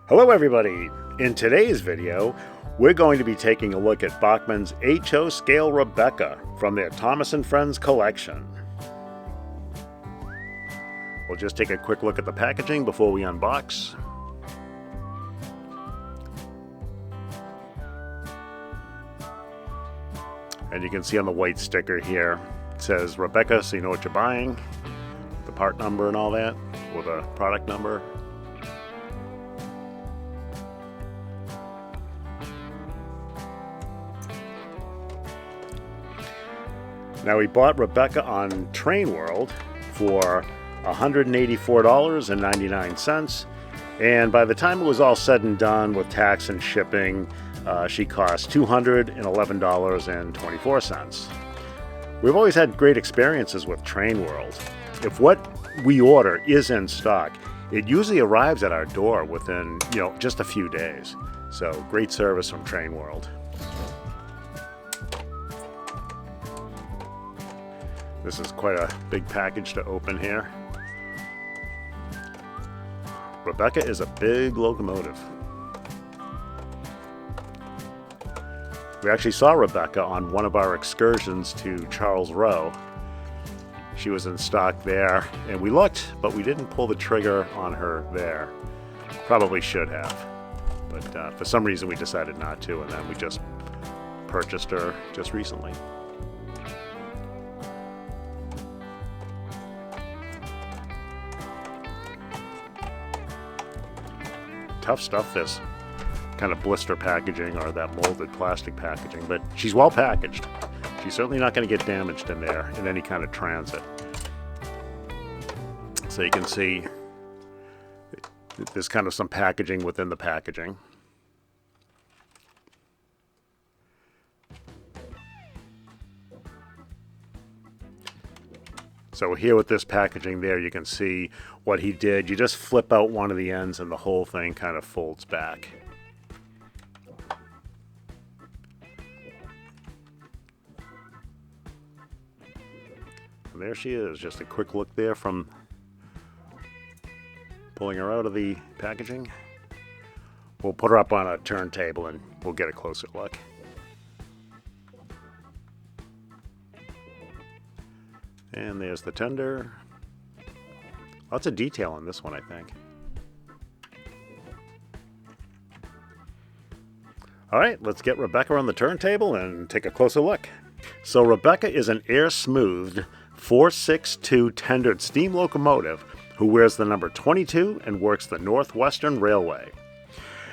Hello everybody! In today's video, we're going to be taking a look at Bachmann's HO scale Rebecca from their Thomas Friends collection. We'll just take a quick look at the packaging before we unbox. And you can see on the white sticker here, it says Rebecca, so you know what you're buying, the part number and all that, or the product number. Now, we bought Rebecca on Train World for $184.99, and by the time it was all said and done with tax and shipping, she cost $211.24. We've always had great experiences with Train World. If what we order is in stock, it usually arrives at our door within, just a few days. So, great service from Train World. This is quite a big package to open here. Rebecca is a big locomotive. We actually saw Rebecca on one of our excursions to Charles Row. She was in stock there, and we looked, but we didn't pull the trigger on her there. Probably should have, but for some reason we decided not to, and then we just purchased her just recently. Tough stuff, this kind of blister packaging or that molded plastic packaging, but she's well packaged. She's certainly not going to get damaged in there in any kind of transit. So you can see there's kind of some packaging within the packaging. So here with this packaging there, you can see what he did. You just flip out one of the ends and the whole thing kind of folds back. And there she is, just a quick look there from pulling her out of the packaging. We'll put her up on a turntable and we'll get a closer look. And there's the tender. Lots of detail on this one, I think. All right, let's get Rebecca on the turntable and take a closer look. So Rebecca is an air-smoothed 462 tendered steam locomotive who wears the number 22 and works the Northwestern Railway.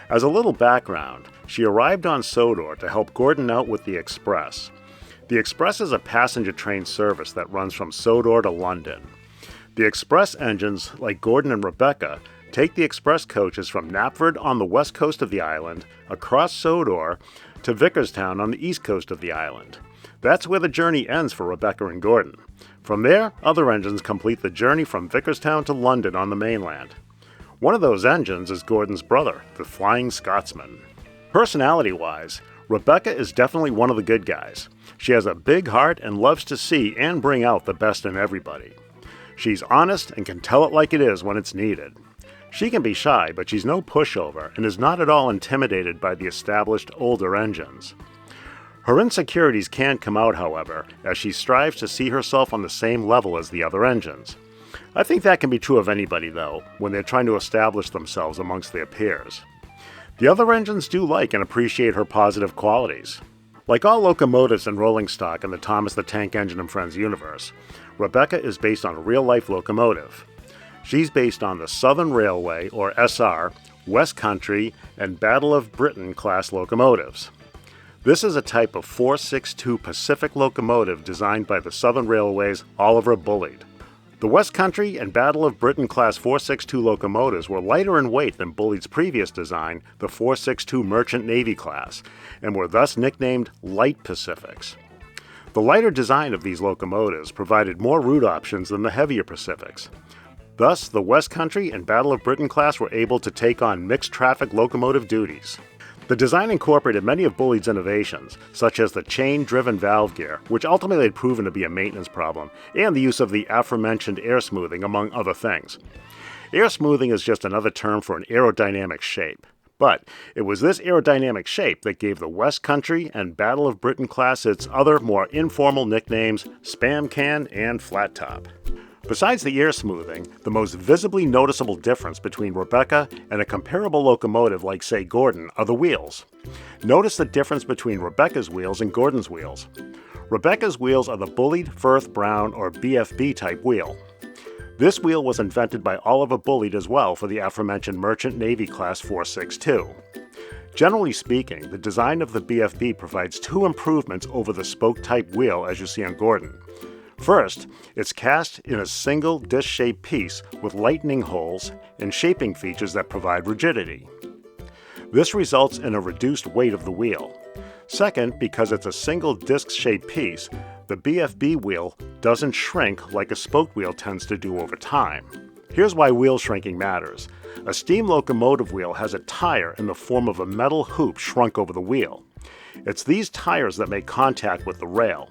As a little background, she arrived on Sodor to help Gordon out with the Express. The Express is a passenger train service that runs from Sodor to London. The Express engines, like Gordon and Rebecca, take the Express coaches from Knapford on the west coast of the island, across Sodor, to Vickerstown on the east coast of the island. That's where the journey ends for Rebecca and Gordon. From there, other engines complete the journey from Vickerstown to London on the mainland. One of those engines is Gordon's brother, the Flying Scotsman. Personality-wise, Rebecca is definitely one of the good guys. She has a big heart and loves to see and bring out the best in everybody. She's honest and can tell it like it is when it's needed. She can be shy, but she's no pushover and is not at all intimidated by the established older engines. Her insecurities can come out, however, as she strives to see herself on the same level as the other engines. I think that can be true of anybody, though, when they're trying to establish themselves amongst their peers. The other engines do like and appreciate her positive qualities. Like all locomotives and rolling stock in the Thomas the Tank Engine and Friends universe, Rebecca is based on a real-life locomotive. She's based on the Southern Railway, or SR, West Country, and Battle of Britain class locomotives. This is a type of 462 Pacific locomotive designed by the Southern Railway's Oliver Bulleid. The West Country and Battle of Britain Class 462 locomotives were lighter in weight than Bulleid's previous design, the 462 Merchant Navy class, and were thus nicknamed Light Pacifics. The lighter design of these locomotives provided more route options than the heavier Pacifics. Thus, the West Country and Battle of Britain class were able to take on mixed traffic locomotive duties. The design incorporated many of Bulleid's innovations, such as the chain-driven valve gear, which ultimately had proven to be a maintenance problem, and the use of the aforementioned air smoothing, among other things. Air smoothing is just another term for an aerodynamic shape. But it was this aerodynamic shape that gave the West Country and Battle of Britain class its other more informal nicknames, Spam Can and Flat Top. Besides the air smoothing, the most visibly noticeable difference between Rebecca and a comparable locomotive like, say, Gordon are the wheels. Notice the difference between Rebecca's wheels and Gordon's wheels. Rebecca's wheels are the Bullied, Firth, Brown, or BFB type wheel. This wheel was invented by Oliver Bullied as well for the aforementioned Merchant Navy Class 462. Generally speaking, the design of the BFB provides two improvements over the spoke-type wheel as you see on Gordon. First, it's cast in a single disc-shaped piece with lightning holes and shaping features that provide rigidity. This results in a reduced weight of the wheel. Second, because it's a single disc-shaped piece, the BFB wheel doesn't shrink like a spoked wheel tends to do over time. Here's why wheel shrinking matters. A steam locomotive wheel has a tire in the form of a metal hoop shrunk over the wheel. It's these tires that make contact with the rail.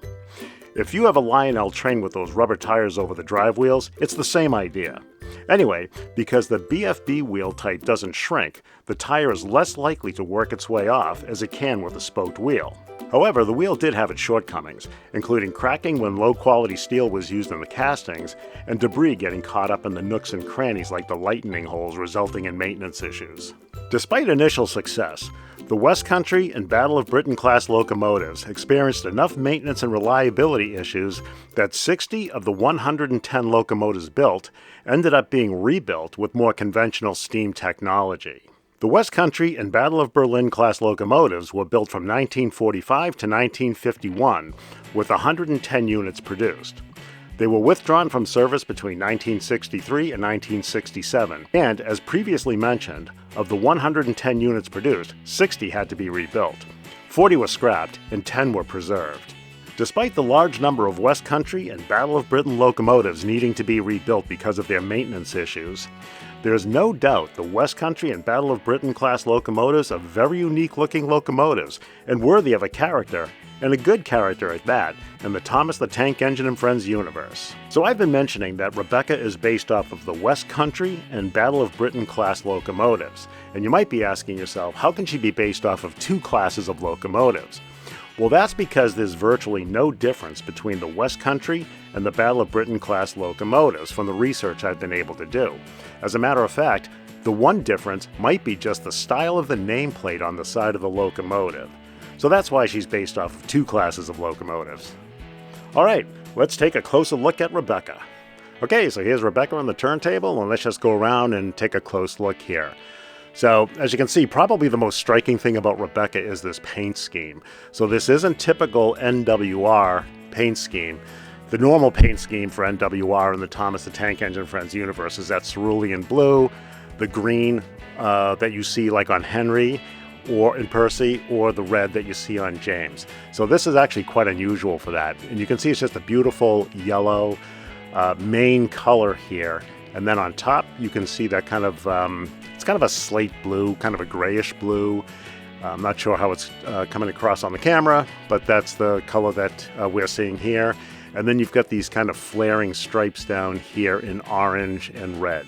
If you have a Lionel train with those rubber tires over the drive wheels, it's the same idea. Anyway, because the BFB wheel type doesn't shrink, the tire is less likely to work its way off as it can with a spoked wheel. However, the wheel did have its shortcomings, including cracking when low-quality steel was used in the castings, and debris getting caught up in the nooks and crannies like the lightning holes, resulting in maintenance issues. Despite initial success, the West Country and Battle of Britain class locomotives experienced enough maintenance and reliability issues that 60 of the 110 locomotives built ended up being rebuilt with more conventional steam technology. The West Country and Battle of Berlin class locomotives were built from 1945 to 1951, with 110 units produced. They were withdrawn from service between 1963 and 1967, and, as previously mentioned, of the 110 units produced, 60 had to be rebuilt. 40 were scrapped, and 10 were preserved. Despite the large number of West Country and Battle of Britain locomotives needing to be rebuilt because of their maintenance issues, there is no doubt the West Country and Battle of Britain class locomotives are very unique looking locomotives and worthy of a character, and a good character at that, in the Thomas the Tank Engine and Friends universe. So I've been mentioning that Rebecca is based off of the West Country and Battle of Britain class locomotives, and you might be asking yourself, how can she be based off of two classes of locomotives? Well, that's because there's virtually no difference between the West Country and the Battle of Britain class locomotives from the research I've been able to do. As a matter of fact, the one difference might be just the style of the nameplate on the side of the locomotive. So that's why she's based off of two classes of locomotives. Alright, let's take a closer look at Rebecca. Okay, so here's Rebecca on the turntable, and let's just go around and take a close look here. So, as you can see, probably the most striking thing about Rebecca is this paint scheme. So this isn't typical NWR paint scheme. The normal paint scheme for NWR in the Thomas the Tank Engine Friends universe is that cerulean blue, the green that you see like on Henry or in Percy, or the red that you see on James. So this is actually quite unusual for that. And you can see it's just a beautiful yellow main color here. And then on top, you can see that kind of, it's kind of a slate blue, kind of a grayish blue. I'm not sure how it's coming across on the camera, but that's the color that we're seeing here. And then you've got these kind of flaring stripes down here in orange and red.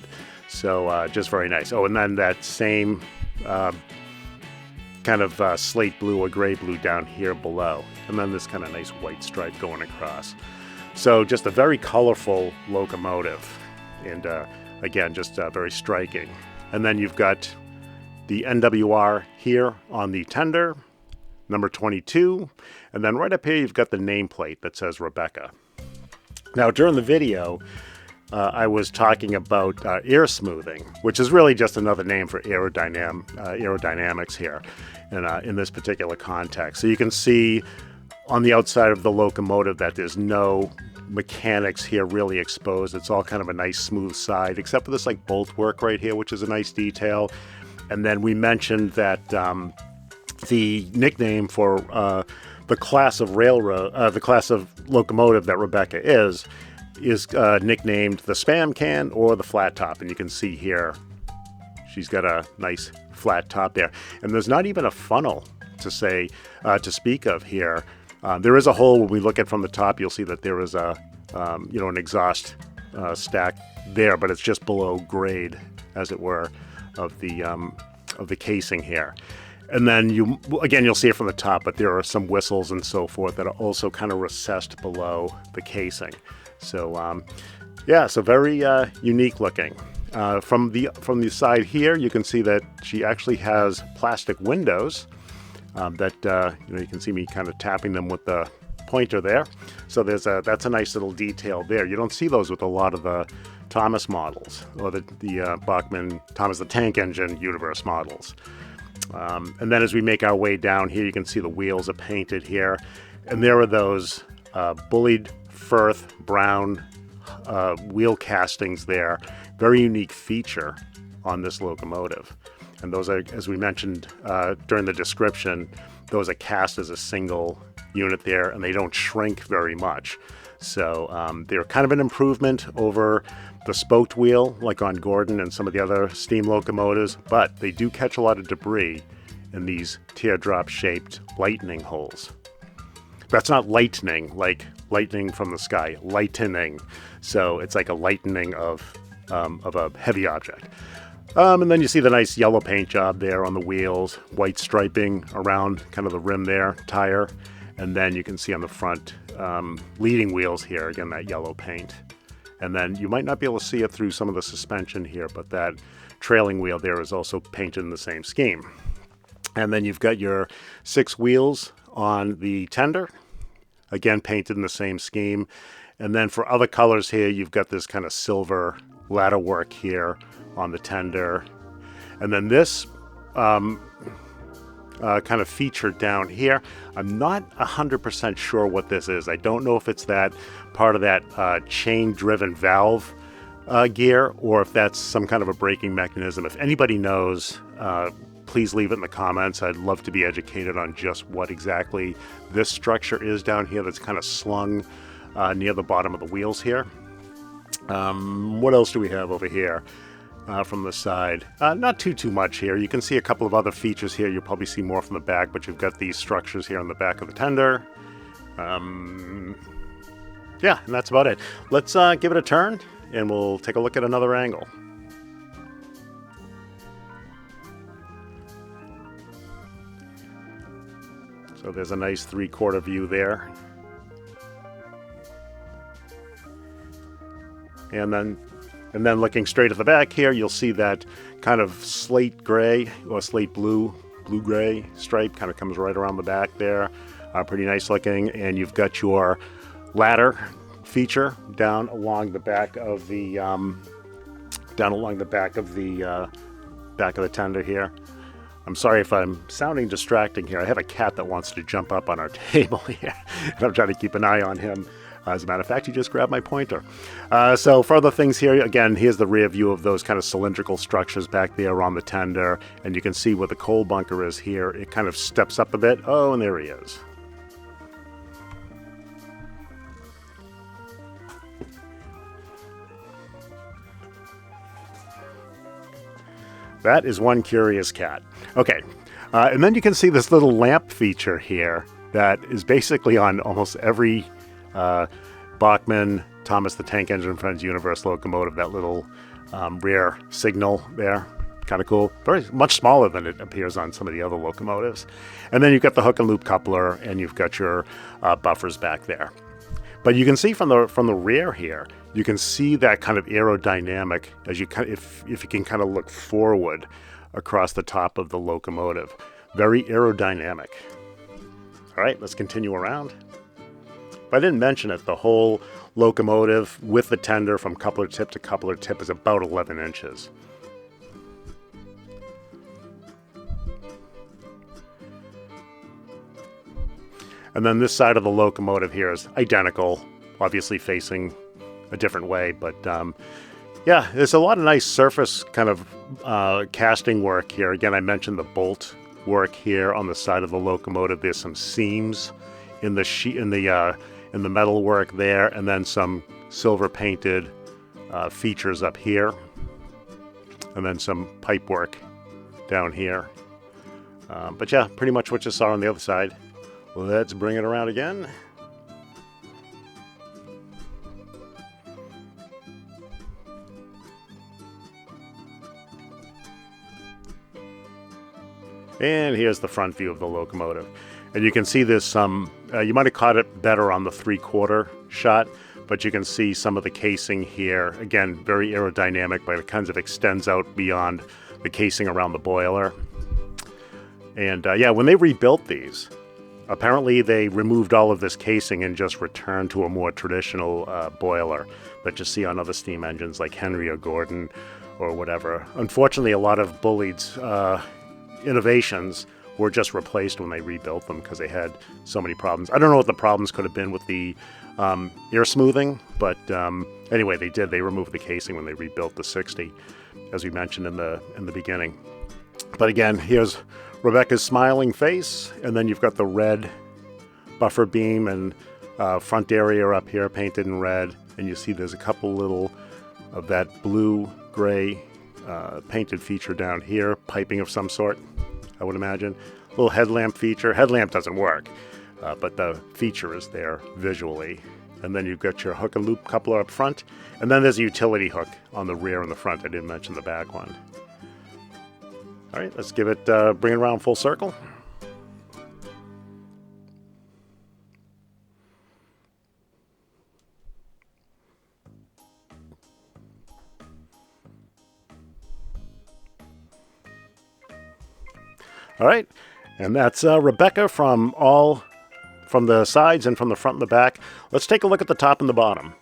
So just very nice. Oh, and then that same kind of slate blue or gray blue down here below. And then this kind of nice white stripe going across. So just a very colorful locomotive. And again, just very striking. And then you've got the NWR here on the tender, number 22. And then right up here, you've got the nameplate that says Rebecca. Now, during the video, I was talking about air smoothing, which is really just another name for aerodynamics here in this particular context. So you can see on the outside of the locomotive that there's no mechanics here really exposed. It's all kind of a nice smooth side, except for this like bolt work right here, which is a nice detail. And then we mentioned that the nickname for the class of the class of locomotive that Rebecca is nicknamed the Spam Can or the Flat Top. And you can see here, she's got a nice flat top there. And there's not even a funnel to speak of here. There is a hole when we look at from the top. You'll see that there is an exhaust stack there, but it's just below grade, as it were, of the casing here. And then you'll see it from the top, but there are some whistles and so forth that are also kind of recessed below the casing. So yeah, so very unique looking. From the side here, you can see that she actually has plastic windows that you can see me kind of tapping them with the pointer there. So that's a nice little detail there. You don't see those with a lot of the Thomas models or the Bachmann Thomas the Tank Engine universe models. And then as we make our way down here, you can see the wheels are painted here, and there are those bullied Firth brown wheel castings there. Very unique feature on this locomotive. And those are, as we mentioned during the description, those are cast as a single unit there, and they don't shrink very much. So they're kind of an improvement over the spoked wheel, like on Gordon and some of the other steam locomotives, but they do catch a lot of debris in these teardrop-shaped lightning holes. That's not lightning, like lightning from the sky, lightening. So it's like a lightening of a heavy object. And then you see the nice yellow paint job there on the wheels, white striping around kind of the rim there, tire. And then you can see on the front leading wheels here, again, that yellow paint. And then you might not be able to see it through some of the suspension here, but that trailing wheel there is also painted in the same scheme. And then you've got your 6 wheels on the tender, again, painted in the same scheme. And then for other colors here, you've got this kind of silver ladder work here on the tender. And then this kind of feature down here, I'm not 100% sure what this is. I don't know if it's that part of that chain-driven valve gear, or if that's some kind of a braking mechanism. If anybody knows, please leave it in the comments. I'd love to be educated on just what exactly this structure is down here that's kind of slung near the bottom of the wheels here. What else do we have over here from the side? Not too much here. You can see a couple of other features here. You'll probably see more from the back, but you've got these structures here on the back of the tender. Yeah, and that's about it. Let's give it a turn, and we'll take a look at another angle. So there's a nice 3/4 view there. And then looking straight at the back here, you'll see that kind of slate gray or slate blue-gray stripe kind of comes right around the back there. Pretty nice looking. And you've got your ladder feature down along the back of the back of the tender here. I'm sorry if I'm sounding distracting here. I have a cat that wants to jump up on our table here, and I'm trying to keep an eye on him. As a matter of fact, he just grabbed my pointer. So for other things here, again, here's the rear view of those kind of cylindrical structures back there on the tender, and you can see where the coal bunker is here. It kind of steps up a bit. Oh, and there he is. That is one curious cat. Okay, and then you can see this little lamp feature here that is basically on almost every Bachmann Thomas the Tank Engine Friends universe locomotive. That little rear signal there, kind of cool. Very much smaller than it appears on some of the other locomotives. And then you've got the hook and loop coupler, and you've got your buffers back there. But you can see from the rear here, you can see that kind of aerodynamic as you if you can kind of look forward across the top of the locomotive. Very aerodynamic. All right, let's continue around. If I didn't mention it, the whole locomotive with the tender from coupler tip to coupler tip is about 11 inches. And then this side of the locomotive here is identical, obviously facing a different way, but yeah, there's a lot of nice surface kind of casting work here. Again, I mentioned the bolt work here on the side of the locomotive. There's some seams in the metal work there, and then some silver painted features up here, and then some pipe work down here. But yeah, pretty much what you saw on the other side. Let's bring it around again. And here's the front view of the locomotive. And you can see there's some, you might have caught it better on the 3/4 shot, but you can see some of the casing here. Again, very aerodynamic, but it kind of extends out beyond the casing around the boiler. And yeah, when they rebuilt these, apparently they removed all of this casing and just returned to a more traditional boiler that you see on other steam engines like Henry or Gordon or whatever. Unfortunately, a lot of Bulleid's innovations were just replaced when they rebuilt them because they had so many problems. I don't know what the problems could have been with the air smoothing, but anyway, they did. They removed the casing when they rebuilt the 60, as we mentioned in the beginning. But again, here's Rebecca's smiling face, and then you've got the red buffer beam and front area up here painted in red, and you see there's a couple little of that blue-gray painted feature down here, piping of some sort, I would imagine. Little headlamp feature. Headlamp doesn't work, but the feature is there visually. And then you've got your hook and loop coupler up front, and then there's a utility hook on the rear and the front. I didn't mention the back one. All right, let's give it, bring it around full circle. All right, and that's Rebecca from the sides and from the front and the back. Let's take a look at the top and the bottom.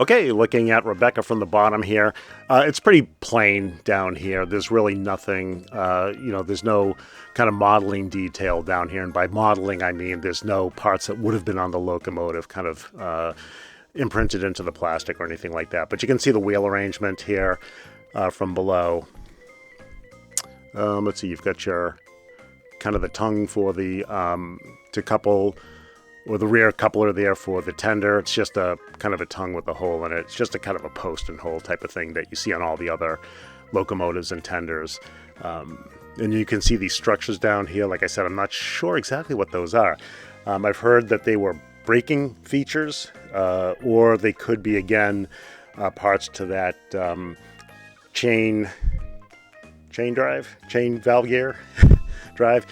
Okay, looking at Rebecca from the bottom here, it's pretty plain down here. There's really nothing, there's no kind of modeling detail down here. And by modeling, I mean there's no parts that would have been on the locomotive kind of imprinted into the plastic or anything like that. But you can see the wheel arrangement here from below. Let's see, you've got your kind of the tongue for the to couple, or the rear coupler there for the tender. It's just a kind of a tongue with a hole in it. It's just a kind of a post and hole type of thing that you see on all the other locomotives and tenders. And you can see these structures down here. Like I said, I'm not sure exactly what those are. I've heard that they were braking features, or they could be, again, parts to that chain valve gear drive.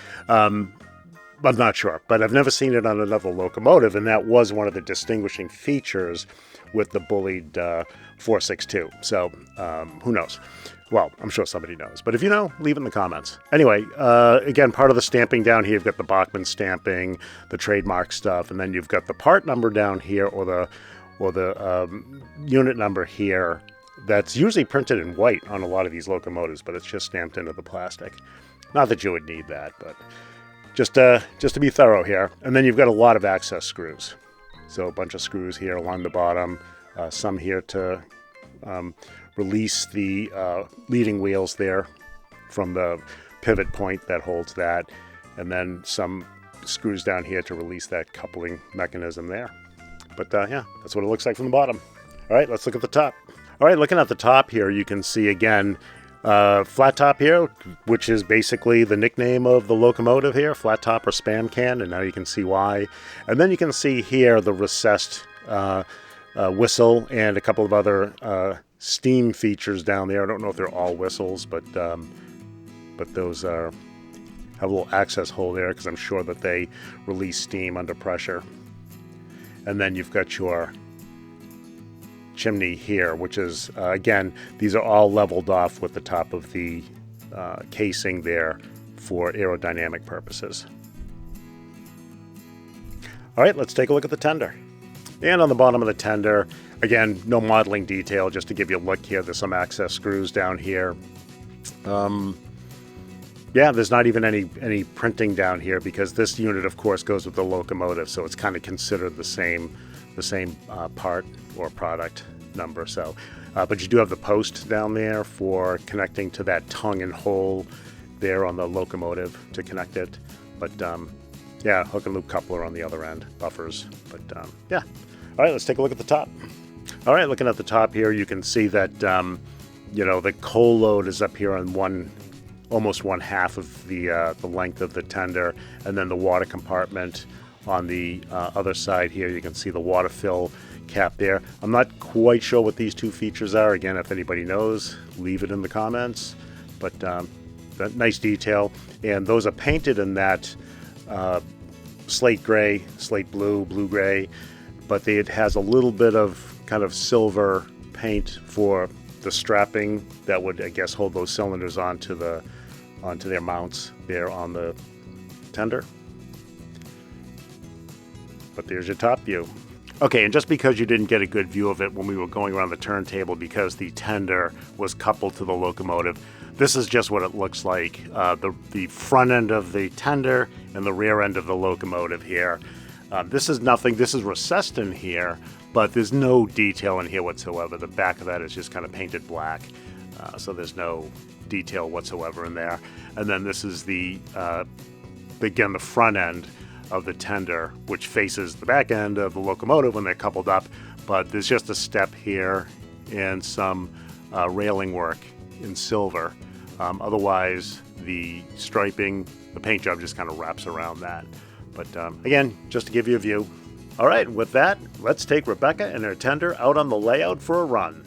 I'm not sure, but I've never seen it on another locomotive, and that was one of the distinguishing features with the Bulleid 462. So who knows? Well, I'm sure somebody knows, but if you know, leave it in the comments. Anyway, again, part of the stamping down here, you've got the Bachmann stamping, the trademark stuff, and then you've got the part number down here, or the unit number here. That's usually printed in white on a lot of these locomotives, but it's just stamped into the plastic. Not that you would need that, but just to be thorough here. And then you've got a lot of access screws. So a bunch of screws here along the bottom, some here to release the leading wheels there from the pivot point that holds that, and then some screws down here to release that coupling mechanism there. But yeah, that's what it looks like from the bottom. All right, let's look at the top. All right, looking at the top here, you can see again, flat top here, which is basically the nickname of the locomotive here, flat top or spam can, and now you can see why. And then you can see here the recessed whistle and a couple of other steam features down there. I don't know if they're all whistles, but those have a little access hole there because I'm sure that they release steam under pressure. And then you've got your chimney here, which is, again, these are all leveled off with the top of the casing there for aerodynamic purposes. All right, let's take a look at the tender. And on the bottom of the tender, again, no modeling detail, just to give you a look here. There's some access screws down here. Yeah, there's not even any printing down here because this unit, of course, goes with the locomotive, so it's kind of considered the same part or product number. So, but you do have the post down there for connecting to that tongue and hole there on the locomotive to connect it. But yeah, hook and loop coupler on the other end, buffers. But yeah, all right, let's take a look at the top. All right, looking at the top here, you can see that the coal load is up here on almost one half of the length of the tender, and then the water compartment on the other side here. You can see the water fill cap there. I'm not quite sure what these two features are. Again, if anybody knows, leave it in the comments. But that nice detail. And those are painted in that slate gray, slate blue, blue gray, but it has a little bit of kind of silver paint for the strapping that would, I guess, hold those cylinders onto their mounts there on the tender. But there's your top view. Okay, and just because you didn't get a good view of it when we were going around the turntable because the tender was coupled to the locomotive, this is just what it looks like. The front end of the tender and the rear end of the locomotive here. This is nothing, this is recessed in here, but there's no detail in here whatsoever. The back of that is just kind of painted black, so there's no detail whatsoever in there. And then this is again, the front end of the tender, which faces the back end of the locomotive when they're coupled up, but there's just a step here and some railing work in silver. Otherwise, the striping, the paint job just kind of wraps around that. But again, just to give you a view. All right, with that, let's take Rebecca and her tender out on the layout for a run.